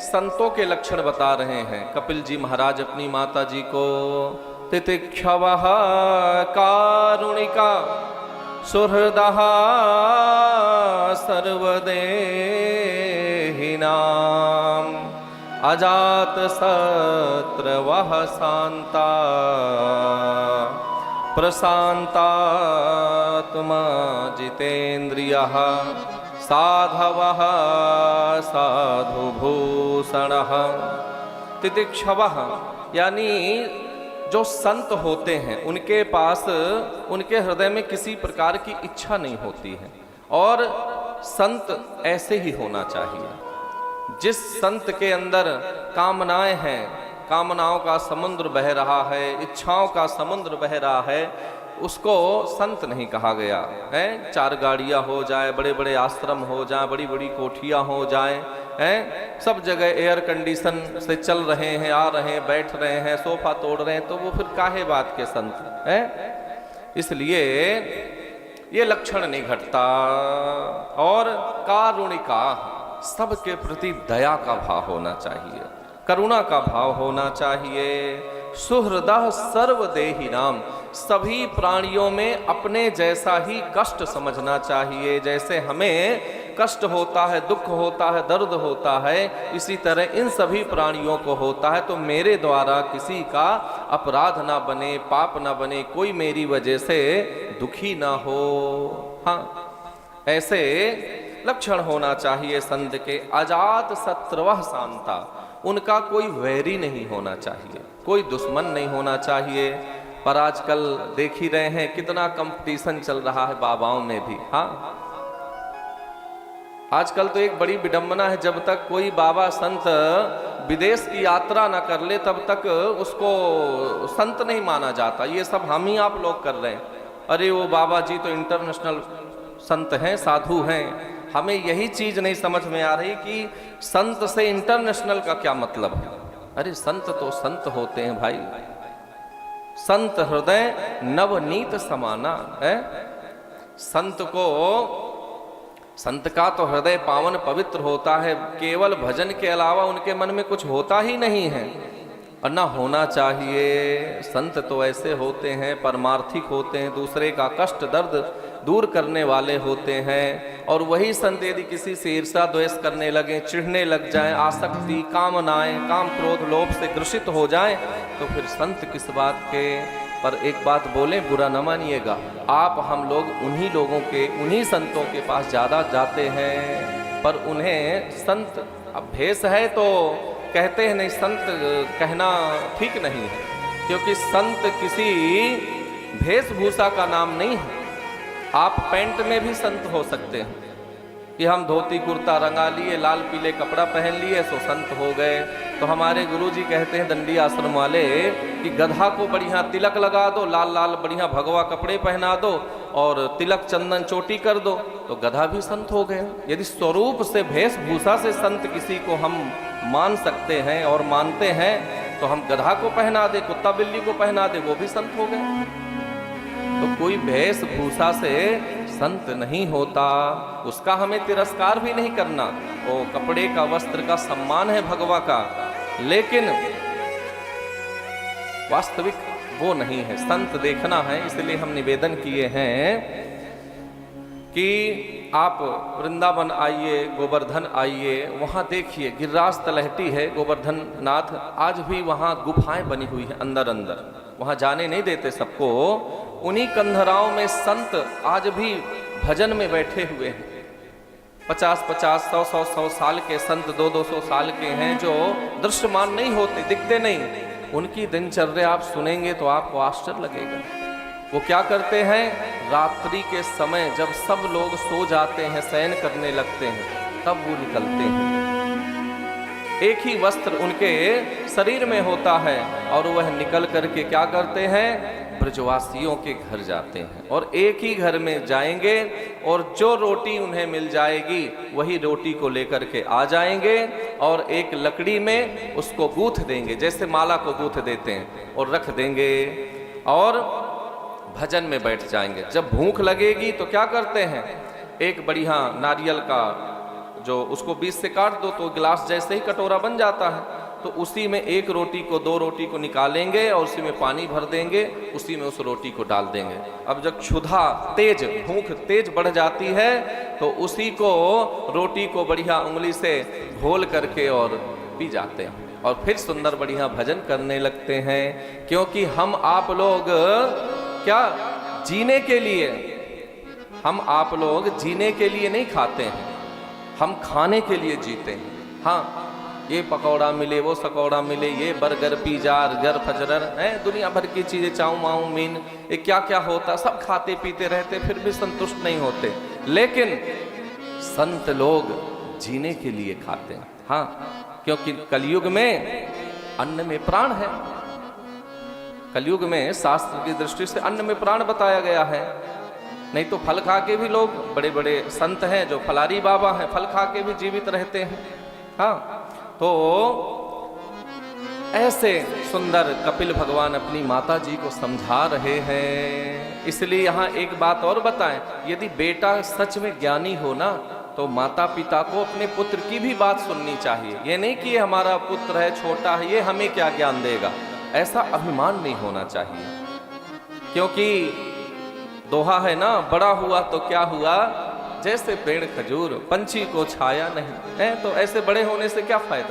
संतों के लक्षण बता रहे हैं कपिल जी महाराज अपनी माता जी को। तितिक्षवः कारुणिका सुहृदः सर्वदेहिनाम् अजातशत्रवः शान्ता प्रशान्तात्मा जितेन्द्रियः साधवः साधुभूषणः। तितिक्षवः यानी जो संत होते हैं उनके पास उनके हृदय में किसी प्रकार की इच्छा नहीं होती है, और संत ऐसे ही होना चाहिए। जिस संत के अंदर कामनाएं हैं, कामनाओं का समुद्र बह रहा है, इच्छाओं का समुद्र बह रहा है, उसको संत नहीं कहा गया है। 4 गाड़ियां हो जाए, बड़े बड़े आश्रम हो जाए, बड़ी बड़ी कोठियां हो जाए, हैं, सब जगह एयर कंडीशन से चल रहे हैं, आ रहे हैं, बैठ रहे हैं, सोफा तोड़ रहे हैं, तो वो फिर काहे बात के संत हैं। इसलिए ये लक्षण नहीं घटता। और कारुणिका, सबके प्रति दया का भाव होना चाहिए, करुणा का भाव होना चाहिए। सुहृदः सर्वदेहिनाम, सभी प्राणियों में अपने जैसा ही कष्ट समझना चाहिए। जैसे हमें कष्ट होता है, दुख होता है, दर्द होता है, इसी तरह इन सभी प्राणियों को होता है। तो मेरे द्वारा किसी का अपराध ना बने, पाप ना बने, कोई मेरी वजह से दुखी ना हो। हाँ, ऐसे लक्षण होना चाहिए संत के। अजात शत्रवः शांता, उनका कोई वैरी नहीं होना चाहिए, कोई दुश्मन नहीं होना चाहिए। पर आजकल देख ही रहे हैं कितना कंपटीशन चल रहा है बाबाओं में भी। हाँ, आजकल तो एक बड़ी विडंबना है, जब तक कोई बाबा संत विदेश की यात्रा ना कर ले तब तक उसको संत नहीं माना जाता। ये सब हम ही आप लोग कर रहे हैं। अरे वो बाबा जी तो इंटरनेशनल संत हैं, साधु हैं। हमें यही चीज नहीं समझ में आ रही कि संत से इंटरनेशनल का क्या मतलब है। अरे संत तो संत होते हैं भाई। संत हृदय नवनीत समाना है। संत का तो हृदय पावन पवित्र होता है, केवल भजन के अलावा उनके मन में कुछ होता ही नहीं है, और ना होना चाहिए। संत तो ऐसे होते हैं, परमार्थिक होते हैं, दूसरे का कष्ट दर्द दूर करने वाले होते हैं। और वही संत यदि किसी से ईर्षा द्वेष करने लगे, चिढ़ने लग जाएं, आसक्ति, कामनाएं, काम क्रोध लोभ से ग्रसित हो जाएं, तो फिर संत किस बात के। पर एक बात बोले, बुरा न मानिएगा, आप हम लोग उन्हीं लोगों के, उन्हीं संतों के पास ज़्यादा जाते हैं, पर उन्हें संत अब भेष है तो कहते हैं नहीं, संत कहना ठीक नहीं है, क्योंकि संत किसी वेशभूषा का नाम नहीं है। आप पैंट में भी संत हो सकते हैं कि हम धोती कुर्ता रंगा लिए, लाल पीले कपड़ा पहन लिए, सो संत हो गए। तो हमारे गुरुजी कहते हैं दंडी आश्रम वाले कि गधा को बढ़िया तिलक लगा दो, लाल लाल बढ़िया भगवा कपड़े पहना दो और तिलक चंदन चोटी कर दो, तो गधा भी संत हो गए। यदि स्वरूप से, वेशभूषा से संत किसी को हम मान सकते हैं और मानते हैं, तो हम गधा को पहना दे, कुत्ता बिल्ली को पहना दे, वो भी संत हो गए। तो कोई वेशभूषा से संत नहीं होता, उसका हमें तिरस्कार भी नहीं करना। वो कपड़े का, वस्त्र का सम्मान है भगवा का, लेकिन वास्तविक वो नहीं है। संत देखना है, इसलिए हम निवेदन किए हैं कि आप वृंदावन आइए, गोवर्धन आइए, वहाँ देखिए गिरिराज तलहटी है गोवर्धन नाथ, आज भी वहाँ गुफाएं बनी हुई है अंदर अंदर, वहाँ जाने नहीं देते सबको। उन्हीं कंधराओं में संत आज भी भजन में बैठे हुए हैं। 50-50, 100-100 साल के संत, 200-200 साल के हैं, जो दृश्यमान नहीं होते, दिखते नहीं। उनकी दिनचर्या आप सुनेंगे तो आपको आश्चर्य लगेगा। वो क्या करते हैं, रात्रि के समय जब सब लोग सो जाते हैं, शयन करने लगते हैं, तब वो निकलते हैं। एक ही वस्त्र उनके शरीर में होता है और वह निकल करके क्या करते हैं, ब्रजवासियों के घर जाते हैं और एक ही घर में जाएंगे और जो रोटी उन्हें मिल जाएगी वही रोटी को लेकर के आ जाएंगे और एक लकड़ी में उसको गूंथ देंगे, जैसे माला को गूंथ देते हैं, और रख देंगे और भजन में बैठ जाएंगे। जब भूख लगेगी तो क्या करते हैं, एक बढ़िया नारियल का जो उसको बीच से काट दो तो गिलास जैसे ही कटोरा बन जाता है। तो उसी में एक रोटी को, दो रोटी को निकालेंगे और उसी में पानी भर देंगे, उसी में उस रोटी को डाल देंगे। अब जब क्षुधा तेज, भूख तेज बढ़ जाती है तो उसी को, रोटी को बढ़िया उंगली से घोल करके और पी जाते हैं और फिर सुंदर बढ़िया भजन करने लगते हैं। क्योंकि हम आप लोग क्या जीने के लिए, हम आप लोग जीने के लिए नहीं खाते हैं, हम खाने के लिए जीते हैं। हाँ, ये पकौड़ा मिले, वो सकौड़ा मिले, ये बर्गर पिज्जा अर्गर फजरर है, दुनिया भर की चीजें, चाऊ माऊ मीन, ये क्या क्या होता, सब खाते पीते रहते फिर भी संतुष्ट नहीं होते। लेकिन संत लोग जीने के लिए खाते हैं। हाँ, क्योंकि कलयुग में अन्न में प्राण है। कलयुग में शास्त्र की दृष्टि से अन्न में प्राण बताया गया है। नहीं तो फल खा के भी लोग, बड़े बड़े संत हैं जो फलारी बाबा हैं, फल खा के भी जीवित रहते हैं। हाँ, तो ऐसे सुंदर कपिल भगवान अपनी माता जी को समझा रहे हैं। इसलिए यहाँ एक बात और बताएं, यदि बेटा सच में ज्ञानी हो ना तो माता पिता को अपने पुत्र की भी बात सुननी चाहिए। ये नहीं कि ये हमारा पुत्र है, छोटा है, ये हमें क्या ज्ञान देगा, ऐसा अभिमान नहीं होना चाहिए। क्योंकि दोहा है ना, बड़ा हुआ तो क्या हुआ, जैसे पेड़ खजूर पंछी को छाया नहीं है। तो ऐसे बड़े होने से क्या फायदा।